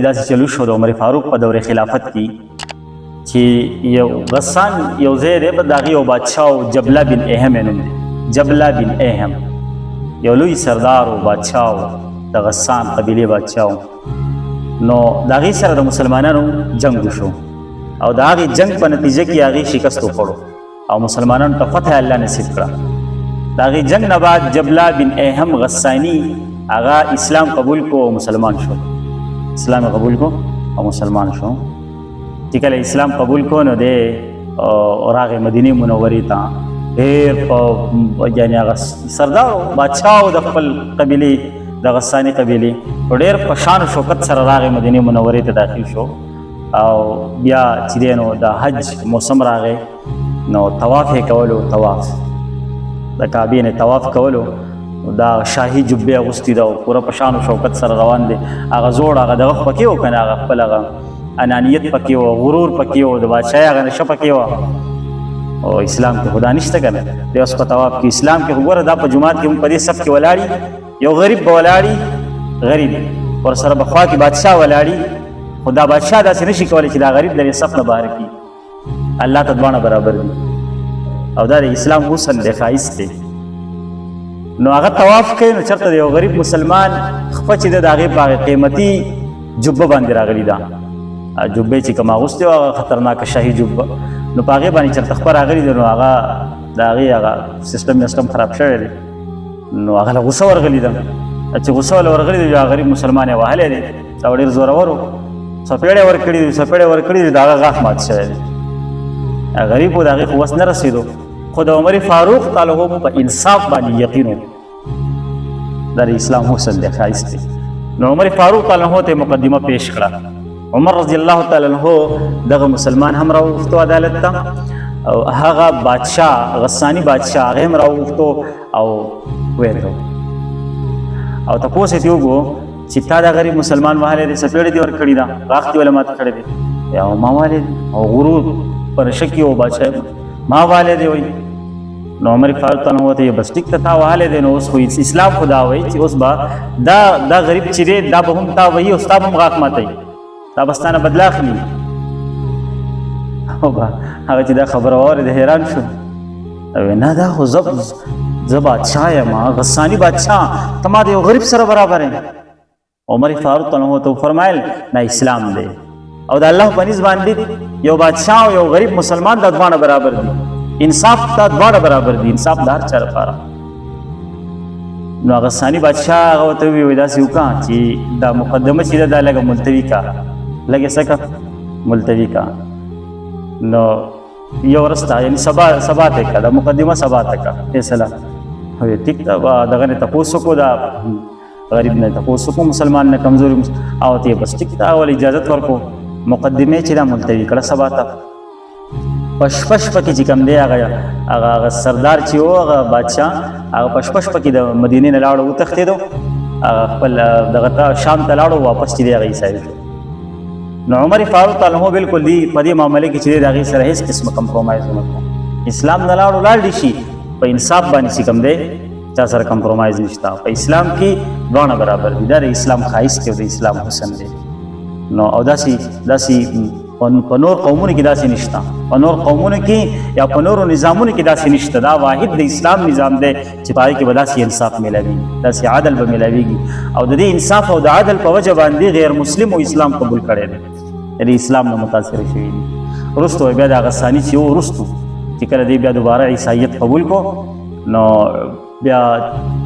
داسې چلو شو د عمر فاروق په دور خلافت کې چې یو غسان یو ځای دی په دغه یو بادشاه جبله بن اهم نوم دی. جبله بن اهم یو لوی سردار او بادشاه د غسان قبیله بادشاه. نو دغه سره د مسلمانانو جنگ وشو او د هغه جنگ په نتیجه کې هغه شکست وخوړو او مسلمانانو ته فتح الله نصیب کړه. د هغه جنگ نه بعد جبله بن اهم غسانی هغه اسلام قبول کو او مسلمان شو. اسلام قبول کو او مسلمان شو. چې کله اسلام قبول کو نو دی راغی مدینه منورې ته. ډېر یعنې هغه سردار بادشاه د خپل قبیلې د غساني قبیلې په ډېر په شان و شوکت سره راغی مدینه منورې ته داخل شو او بیا چې دی نو د حج موسم راغی نو طواف یې کولو. طواف د کعبې نه طواف کولو دا شاهي جبې اغوستې ده او پوره په شان و شوکت سره روان دی. هغه زوړ هغه دغه پکې و که نه هغه خپل هغه انانیت پکې و غرور پکې و د بادشاهي هغه نشه پکې وه او اسلام کې خدا نشته که نه دی. اوس په طواف کې اسلام کې خو ګوره دا په جومات کې هم په دې صف کې ولاړي یو غریب به ولاړي غریب ورسره به خوا کې بادشاه ولاړي خو دا بادشاه داسې نشي کولی چې دا غریب د دې صف نه بهر کړي. الله ته دواړه برابر دي او دا د اسلام حسن دی ښایست دی. نو هغه طواف کوي نو چېرته د یو غریب مسلمان خپه چې ده د هغې په هغې قیمتي جبه باندې راغلي ده. جبې چې کوم اغوستې وه هغه خطرناکه شاهي جبه نو په هغې باندې چېرته خپه راغلي ده نو هغه د هغې هغه سیسټم خراب شوی دی نو هغه له غوسه ورغلي ده. چې غوسه له ورغلي ده هغه غریب مسلمان یې وهلی دی او ډېر زورور و څپېړې ورکړي دي څپېړې ورکړي دي د هغه غاښ مات شوی دی. غریب و د هغې خو وس نه رسېدو خو د عمر فاروق تعالی هم په انصاف باندې یقین و. دا د اسلام حسن دی ښایست دی. نو عمر فاروق تعالی عنہ ته مقدمه پیش کړه. عمر رضی الله تعالی عنہ دغه مسلمان هم راوغوښتو عدالت ته او هغه بادشاه غسانی بادشاه هغه هم راوغوښتو او ویې ته او تپوس یې وکړو چې تا دا غریب مسلمان وهلی دی څپېړې دې ورکړې ده غاښ دې ولې مات کړی دی او ما وهلی دی او غرور په نشه کې و بادشاه ما وهلی دی وایي. نو عمر فاروق تعالی عنہ ته بس ټیک ته تا وهلی دی نو اوس خو اسلام خو دا وایي چې اوس به دا غریب چې دی دا به هم تا وهي او ستا به هم غاښ ماتوي دا به ستا نه بدله اخلي. هغه چې دا خبره واورېده حیران شو نه دا خو زه بادشاه یم غساني بادشاه ته ما د یو غریب سره برابر یم. عمر فاروق تعالی عنہ ته وفرمایل نه اسلام دی او د الله په نسبت باندې یو بادشاه او یو غریب مسلمان دا دواړه برابر دي. انصاف دا دواړه برابر دي. انصاف د هر چا لپاره. نو غساني بادشاه هغه ورته وویل داسې وکړه چې دا مقدمه چې ده دا لږه ملتوي کا لږې څه که ملتوي کا نو یو ورځ ته یعنې سبا ته که دا مقدمه سبا ته که فیصله ټیک ده دغه نه تپوس وکړو دا غریب نه تپوس وکړو مسلمان نه کمزوري او ته بس ټیک ده اول اجازت ورکړو مقدمې چې دا ملتوي کړه سبا ته. په شپه کې چې کوم دی هغه سردار چې و هغه بادشاه هغه په شپه کې د مدینې نه لاړو وتښتېدو هغه خپل دغه ته شام ته لاړو واپس چې دی هغه عیسایي شو. نو عمر فاروق تعالی عنہ بالکل دی په دې معاملې کې چې د هغې سره هېڅ قسمه کمپرومایز ونه کړو. اسلام نه لاړو لاړ دي شي په انصاف باندې چې کوم دی چا سره کمپرومایز نشته. په اسلام کې دواړه برابر دي. دا د اسلام ښایست دی او د اسلام حسن دی. نو او داسې په نور قومونو کې داسې نشته. په نور قومونو کې یا په نورو نظامونو کې داسې نشته. دا واحد د اسلام نظام دی چې په هغې کې به داسې انصاف میلاویږي داسې عدل به میلاویږي او د دې انصاف او د عدل په وجه باندې غیر مسلم او اسلام قبول کړی دی یعنې اسلام نه متاثره شوي دي. وروسته بیا د غساني چې و وروستو چې کله دی بیا دوباره عیسایت قبول کو نو بیا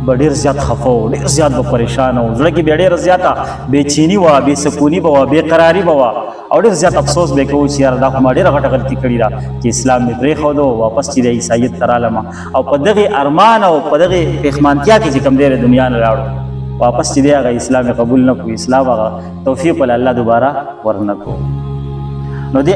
به ډېر زیات خفه و ډېر زیات به پریشان و زړه کې بیا ډېره زیاته بېچیني وه بېسکوني به وه بېقراري به وه او ډېر زیات افسوس به یې کوو چې یاره دا خو ما ډېره غټه غلطي کړې ده چې اسلام مې پرېښودو واپس چې د عیسایت ته رالم او په دغې ارمان او په دغې پېښمانتیا کې چې کوم دی د دنیا نه لاړو واپس چې دی هغه اسلام یې قبول نه کړو اسلام هغه توفیق ول الله دوباره ورنه کړو. نو دې